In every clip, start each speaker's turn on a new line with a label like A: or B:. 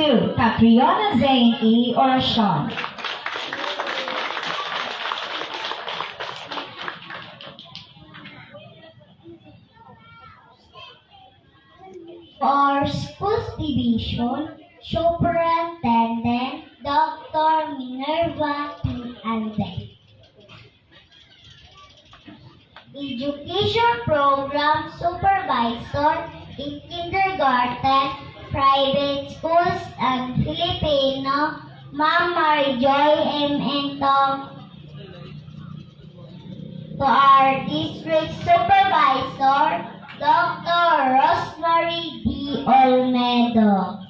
A: to Catriona Zane E. Oracion.
B: For Schools Division, Superintendent Dr. Minerva P. Alde. Education Program Supervisor in Kindergarten, Private Schools, and Filipino, Ma'am Marijoy M. Entong. To our District Supervisor, Dr. Rosemary D. Olmedo.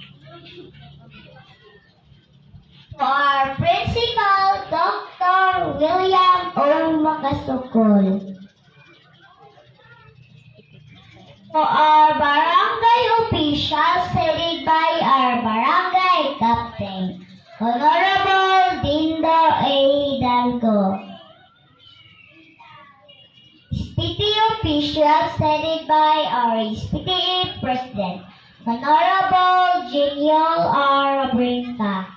B: To our Principal, Dr. William O. Macasukol. To our barangay officials headed by our barangay captain, Honorable Dindo A. Hidalgo. SPT officials headed by our SPTA President, Honorable Genial R. Brinca.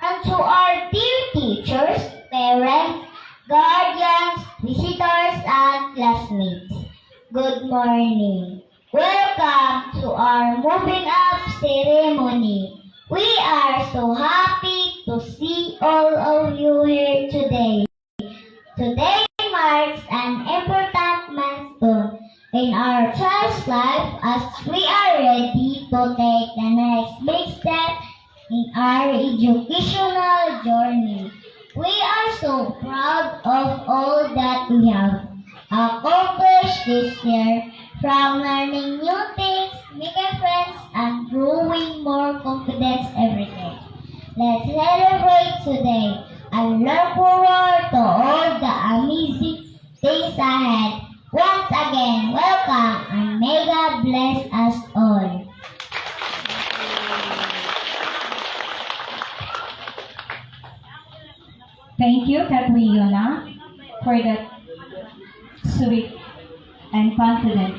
B: And to our dear teachers, parents, guardians, visitors, and classmates, good morning. Welcome to our moving up ceremony. We are so happy to see all of you here today. Today marks an important milestone in our child's life as we are ready to take the next big step in our educational journey. We are so proud of all that we have accomplished this year, from learning new things, making friends, and growing more confidence every day. Let's celebrate today and look forward to all the amazing days ahead. Once again, welcome and may God bless us all.
A: Thank you, Catriona, for that sweet and confident